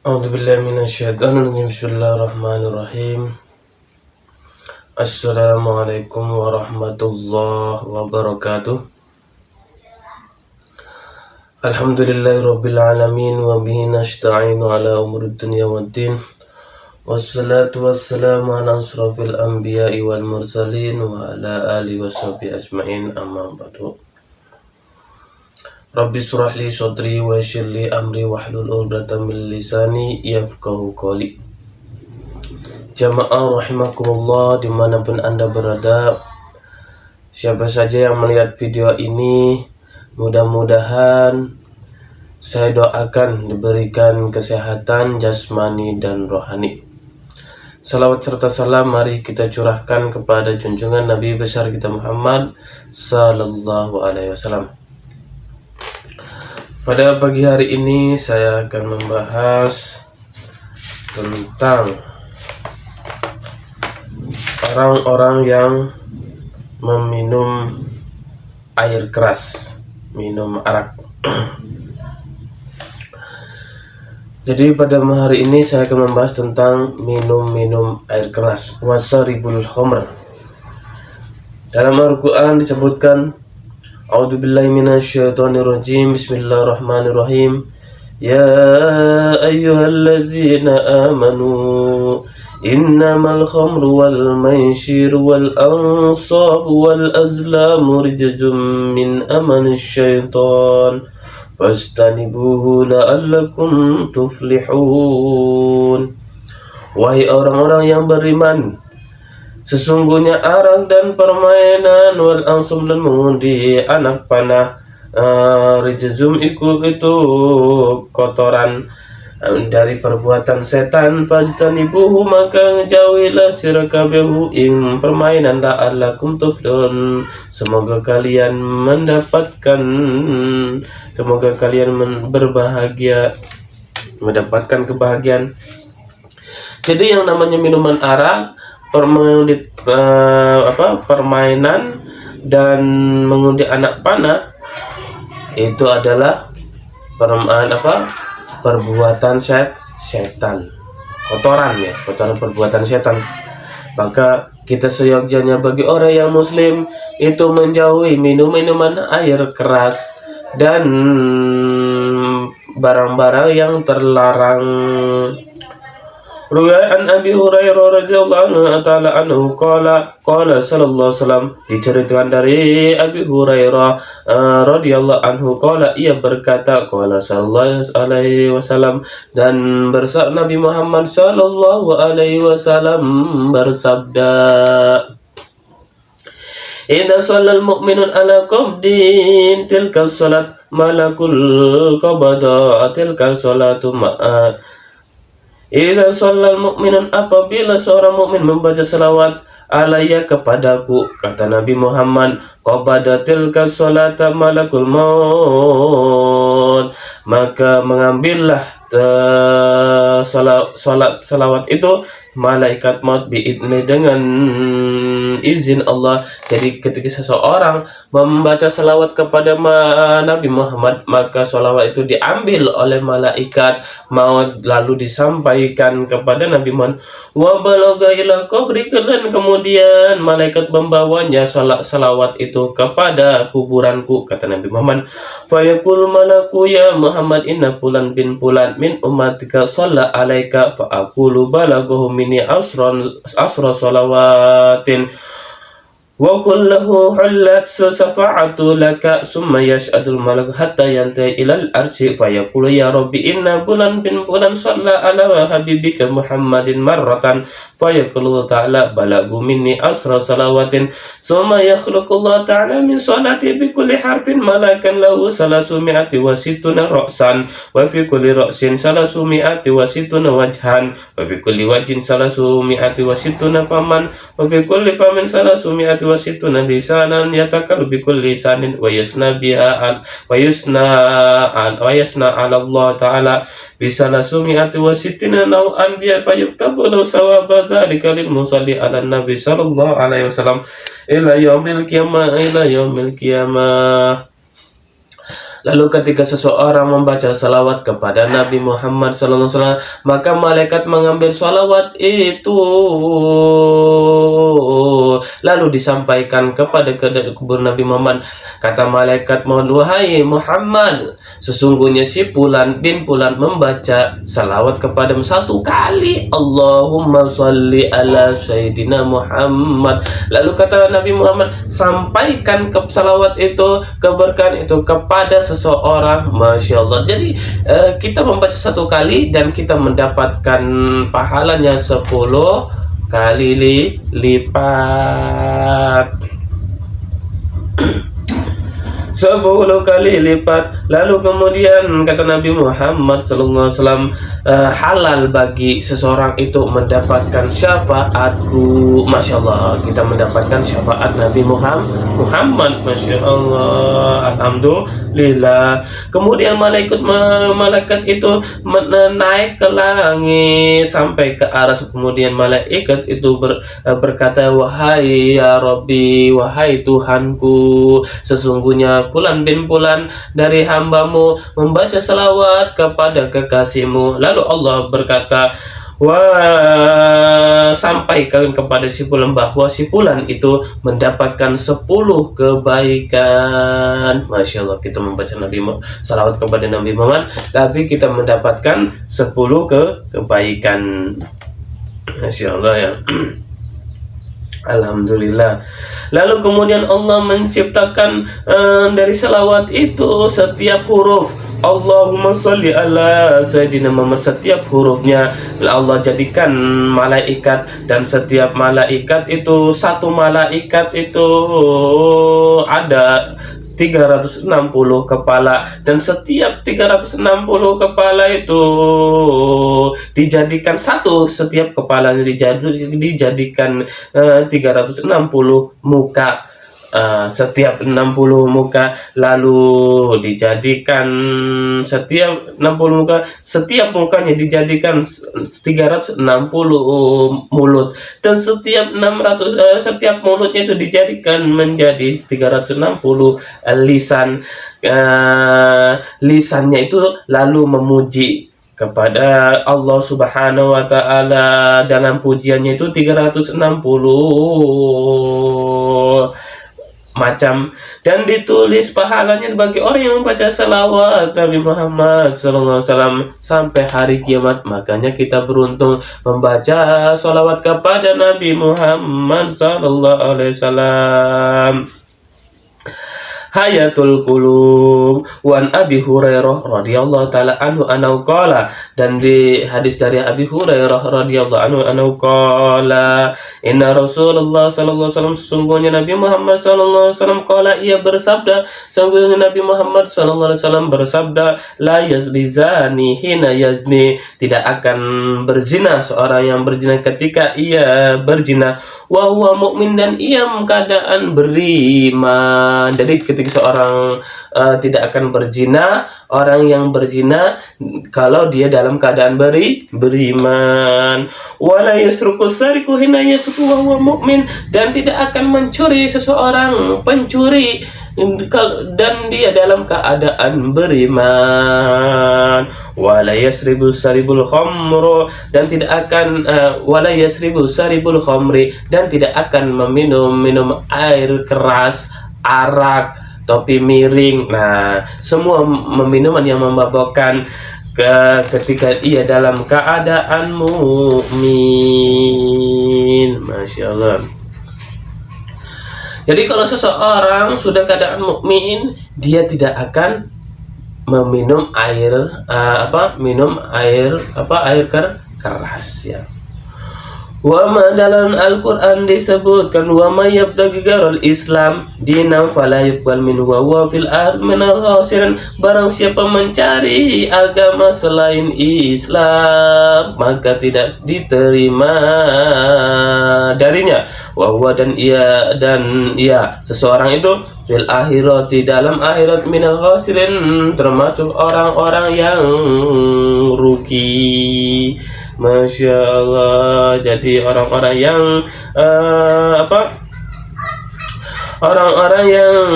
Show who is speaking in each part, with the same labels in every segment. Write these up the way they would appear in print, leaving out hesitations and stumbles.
Speaker 1: A'udzubillahi minasyaitonirrajim. Bismillahirrahmanirrahim. Assalamualaikum warahmatullahi wabarakatuh. Alhamdulillahirabbil alamin wa bihi nasta'inu ala umurid dunya waddin. Wassalatu wassalamu ala asrofil anbiya'i wal mursalin wa ala alihi washabihi ajma'in, amma ba'du. Rabbi shrah li sadri wa yassir li amri wahlul 'uqdatam min lisani yafqahu qawli. Jamaah rahimakumullah, dimanapun Anda berada, siapa saja yang melihat video ini, mudah-mudahan saya doakan diberikan kesehatan jasmani dan rohani. Salawat serta salam mari kita curahkan kepada junjungan Nabi besar kita Muhammad sallallahu alaihi wasallam. Pada pagi hari ini saya akan membahas tentang orang-orang yang meminum air keras, minum arak. Jadi pada hari ini saya akan membahas tentang minum air keras, wasaribul homer. Dalam Al-Quran disebutkan, A'udzubillahi minasyaitonirrajim. Bismillahirrahmanirrahim. Ya ayyuhalladzina amanu innamal khamru wal maisir wal ansabu wal azlamu rijzum min amanisy syaitan fastanibuhu la'allakum tuflihun. Wahai orang-orang yang beriman, sesungguhnya arak dan permainan wal ansum dan mengundi anak panah, rijzum itu kotoran dari perbuatan setan, fastanibuhu maka jauhilah sira kabehu ing permainan la'allakum tuflihun, semoga kalian berbahagia, mendapatkan kebahagiaan. Jadi yang namanya minuman arak, permainan dan mengundi anak panah itu adalah perbuatan setan, kotoran perbuatan setan. Maka kita seyogyanya bagi orang yang muslim itu menjauhi minuman air keras dan barang-barang yang terlarang. Riwayat Abi Hurairah radhiyallahu anhu qala sallallahu alaihi wasallam, diceritakan dari Abi Hurairah radhiyallahu anhu qala, ia berkata qala sallallahu alaihi wasallam, dan bersabda Nabi Muhammad sallallahu alaihi wasallam bersabda, idza shallal mu'minun ala qabdin tilka salat malakul qabada tilka salatu idza shallal mu'minun, apabila seorang mukmin membaca selawat alayya kepadaku, kata Nabi Muhammad, qabadatil kasolata malakul maut, maka mengambillah salawat itu malaikat maut biidni, dengan izin Allah. Jadi ketika seseorang membaca salawat kepada Nabi Muhammad, maka salawat itu diambil oleh malaikat maut lalu disampaikan kepada Nabi Muhammad. Wa balagha ila qabri, dan kemudian malaikat membawanya salawat itu kepada kuburanku, kata Nabi Muhammad. Fayaqul malaku ya Muhammad inna fulan bin fulan min ummatika shalla alaika, fa aqulu balaghahu minni asra salawatin wa kullahu hallat safa'atu laka, summa yash'adul malak hatta yantahi ilal arsy, fa yaqulu ya rabbi inna fulan bin fulan shalla ala habibika Muhammadin marratan, fa yaqulu ta'ala balagu minni asra salawatin, summa yakhluqullahu ta'ala min salati bi kulli harfin malakan lahu salasumi'ati wa sittuna ra'san, wa fi kulli ra'sin salasumi'ati wa sittuna wajhan, wa fi kulli wajhin salasumi'ati wa sittuna faman, wa fi kulli famin salasumi'ati wa sittuna lisanan yatakallamu bi kulli lisanin wa yasna biha wa yasna ala Allah ta'ala bi salasumi'ati wa sittina naw'an bi fayuktabu lahu sawaba dzalika lil musalli ala nabi sallallahu alaihi wasallam ila yaumil qiyamah. Lalu ketika seseorang membaca salawat kepada Nabi Muhammad SAW, maka malaikat mengambil salawat itu lalu disampaikan kepada kubur Nabi Muhammad. Kata malaikat, wahai Muhammad, sesungguhnya si Fulan bin Fulan membaca salawat kepadamu 1 kali. Allahumma sholli ala Sayyidina Muhammad. Lalu kata Nabi Muhammad, sampaikan ke salawat itu, keberkahan itu kepada seseorang. Masya Allah. Jadi kita membaca 1 kali dan kita mendapatkan pahalanya 10 kali lipat. 10 kali lipat. Lalu kemudian kata Nabi Muhammad SAW, halal bagi seseorang itu mendapatkan syafaatku. Masya Allah, kita mendapatkan syafaat Nabi Muhammad. Masya Allah, alhamdulillah. Kemudian malaikat itu naik ke langit sampai ke aras. Kemudian malaikat itu berkata, wahai ya Rabbi, wahai Tuhanku, sesungguhnya Fulan bin Fulan dari hambamu membaca salawat kepada kekasihmu. Lalu Allah berkata, sampaikan kepada si Fulan bahwa si Fulan itu mendapatkan 10 kebaikan. Masya Allah, kita membaca salawat kepada Nabi Muhammad, tapi kita mendapatkan 10 kebaikan. Masya Allah ya. Alhamdulillah. Lalu kemudian Allah menciptakan dari salawat itu setiap huruf Allahumma sholli ala Sayyidina Muhammad, setiap hurufnya Allah jadikan malaikat, dan setiap malaikat itu, satu malaikat itu ada 360 kepala, dan setiap 360 kepala itu dijadikan satu, setiap kepalanya dijadikan 360 muka. Setiap 60 muka, lalu dijadikan setiap 60 muka, setiap mukanya dijadikan 360 mulut, dan setiap setiap mulutnya itu dijadikan menjadi 360 lisan. Lisannya itu lalu memuji kepada Allah Subhanahu wa Ta'ala, dalam pujiannya itu 360 macam, dan ditulis pahalanya bagi orang yang membaca salawat Nabi Muhammad SAW sampai hari kiamat. Makanya kita beruntung membaca salawat kepada Nabi Muhammad SAW. Hayatul Qulub wan Abi Hurairah radhiyallahu taala anhu anau qala, dan di hadis dari Abi Hurairah radhiyallahu anhu qala, inna Rasulullah sallallahu alaihi wasallam, sesungguhnya Nabi Muhammad sallallahu alaihi wasallam qala, ia bersabda, sesungguhnya Nabi Muhammad sallallahu alaihi wasallam bersabda, la yazni zani hina yazni, tidak akan berzina seorang yang berzina ketika ia berzina, wa huwa mu'min, dan ia keadaan beriman. Jadi ketika seorang tidak akan berzina, orang yang berzina kalau dia dalam keadaan beriman. Wala yasruqu sariqu hina yasruqu wa huwa mu'min, dan tidak akan mencuri seseorang pencuri dan dia dalam keadaan beriman. Wala yasribu saribul khamru, dan tidak akan wala yasribu saribul khamri, dan tidak akan minum air keras, arak, topi miring. Nah, semua minuman yang memabukkan ketika ia dalam keadaan mukmin. Masya Allah. Jadi kalau seseorang sudah keadaan mukmin, dia tidak akan meminum air air keras ya. Wa ma dalam Al-Quran disebutkan, wa ma yabtaghi ghairal Islam dinan fala yuqbal minhu wa huwa fil ardi minal khasirin, barang siapa mencari agama selain Islam maka tidak diterima darinya. Wa huwa, dan ia seseorang itu fil akhirati, dalam akhirat minal khasirin, termasuk orang-orang yang rugi. Masya Allah. Jadi orang-orang yang orang-orang yang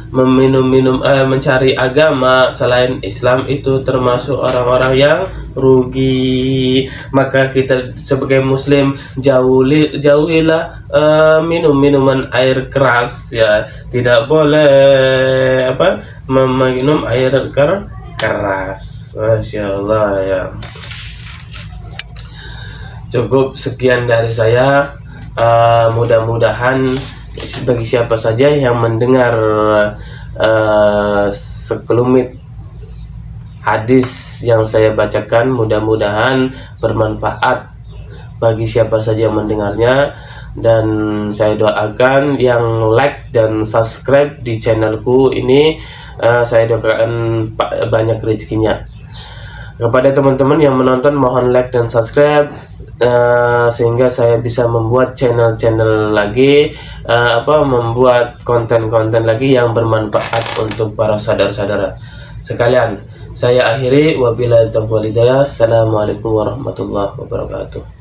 Speaker 1: meminum mencari agama selain Islam itu termasuk orang-orang yang rugi. Maka kita sebagai muslim jauhilah minum minuman air keras ya. Tidak boleh meminum air keras. Masya Allah ya. Cukup sekian dari saya. Mudah-mudahan bagi siapa saja yang mendengar sekelumit hadis yang saya bacakan, mudah-mudahan bermanfaat bagi siapa saja yang mendengarnya. Dan saya doakan yang like dan subscribe di channelku ini, saya doakan banyak rezekinya. Kepada teman-teman yang menonton, mohon like dan subscribe sehingga saya bisa membuat channel-channel lagi, membuat konten-konten lagi yang bermanfaat untuk para saudara-saudara sekalian. Saya akhiri, wabillahi taufiq wal hidayah. Assalamualaikum warahmatullahi wabarakatuh.